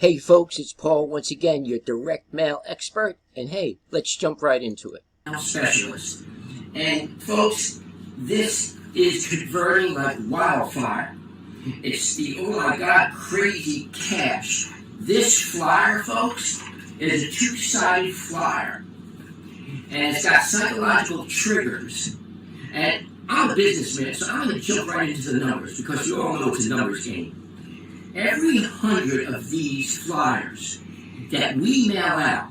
Hey folks, it's Paul once again, your direct mail expert, and hey, let's jump right into it. Specialist. And folks, this is converting like wildfire. It's the, oh my God, crazy cash. This flyer, folks, is a two-sided flyer. And it's got psychological triggers. And I'm a businessman, so I'm going to jump right into the numbers because you all know it's a numbers game. Every 100 of these flyers that we mail out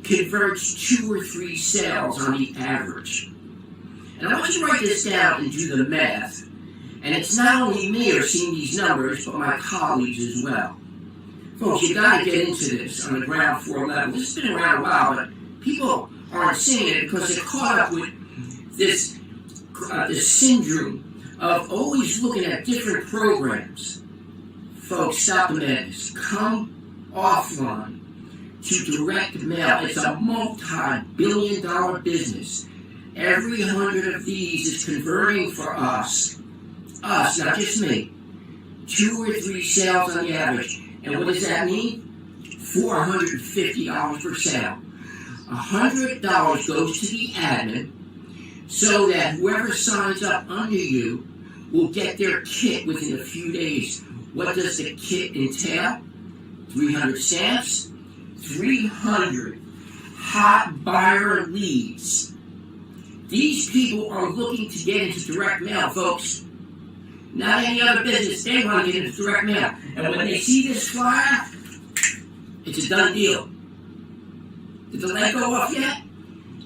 converts 2 or 3 sales on the average. And I want you to write this down and do the math. And it's not only me who are seeing these numbers, but my colleagues as well. Folks, you got to get into this on the ground floor level. This has been around a while, but people aren't seeing it because they're caught up with this syndrome of always looking at different programs. Folks, stop the madness. Come offline to direct mail. It's a multi-billion-dollar business. Every 100 of these is converting for us, not just me, 2 or 3 sales on the average. And what does that mean? $450 per sale. $100 goes to the admin so that whoever signs up under you will get their kit within a few days. What does the kit entail? 300 stamps, 300 hot buyer leads. These people are looking to get into direct mail, folks. Not any other business. They want to get into direct mail. And when they see this flyer, it's a done deal. Did the light go off yet?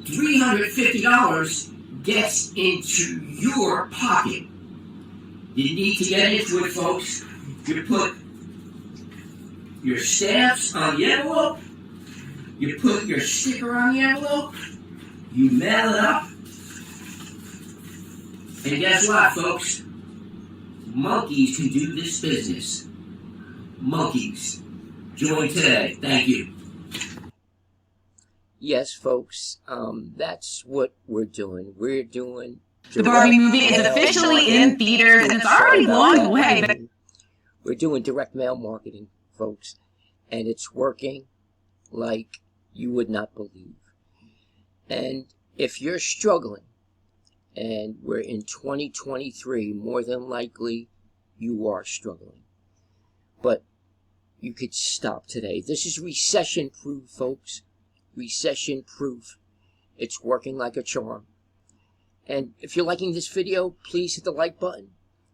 $350 gets into your pocket. You need to get into it, folks. You put your stamps on the envelope, you put your sticker on the envelope, you mail it up, and guess what, folks? Monkeys can do this business. Monkeys. Join today. Thank you. Yes, folks, that's what we're doing. We're doing... The Barbie movie is officially in theaters, and it's already blowing away. We're doing direct mail marketing, folks, and it's working like you would not believe. And if you're struggling, and we're in 2023, more than likely you are struggling. But you could stop today. This is recession-proof, folks. Recession-proof. It's working like a charm. And if you're liking this video, please hit the like button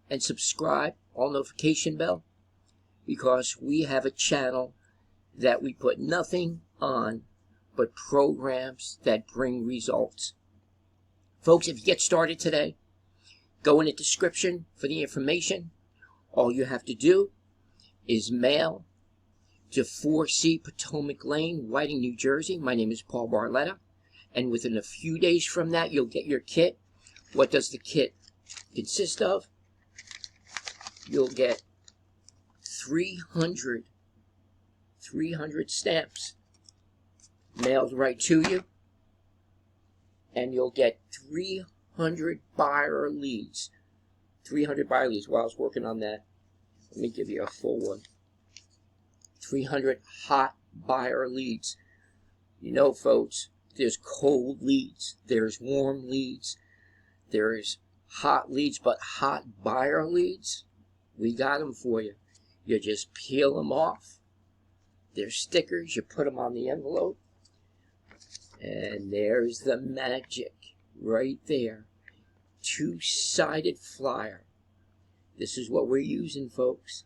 and subscribe, all notification bell, because we have a channel that we put nothing on but programs that bring results. Folks, if you get started today, go in the description for the information. All you have to do is mail to 4C Potomac Lane, Whiting, New Jersey. My name is Paul Barletta. And within a few days from that, you'll get your kit. What does the kit consist of? You'll get 300 stamps mailed right to you. And you'll get 300 buyer leads. 300 buyer leads. While I was working on that, let me give you a full one. 300 hot buyer leads. You know, folks, there's cold leads. There's warm leads. There's hot leads, but hot buyer leads, we got them for you. You just peel them off. They're stickers. You put them on the envelope. And there's the magic right there. Two-sided flyer. This is what we're using, folks.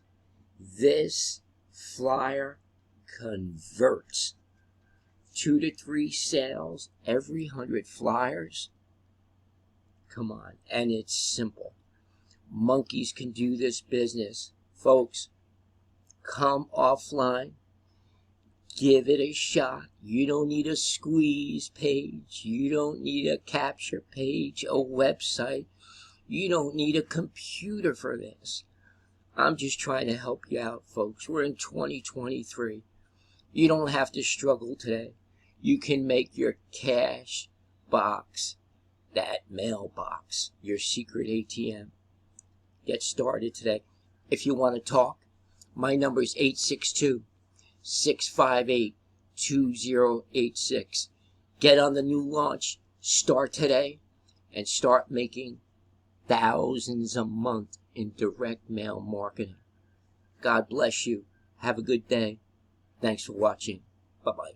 This flyer converts. 2 to 3 sales every 100 flyers. Come on. And it's simple. Monkeys can do this business. Folks, come offline. Give it a shot. You don't need a squeeze page. You don't need a capture page, a website. You don't need a computer for this. I'm just trying to help you out, folks. We're in 2023. You don't have to struggle today. You can make your cash box, that mailbox, your secret ATM. Get started today. If you want to talk, my number is 862 658-2086. Get on the new launch. Start today and start making thousands a month in direct mail marketing. God bless you. Have a good day. Thanks for watching. Bye-bye.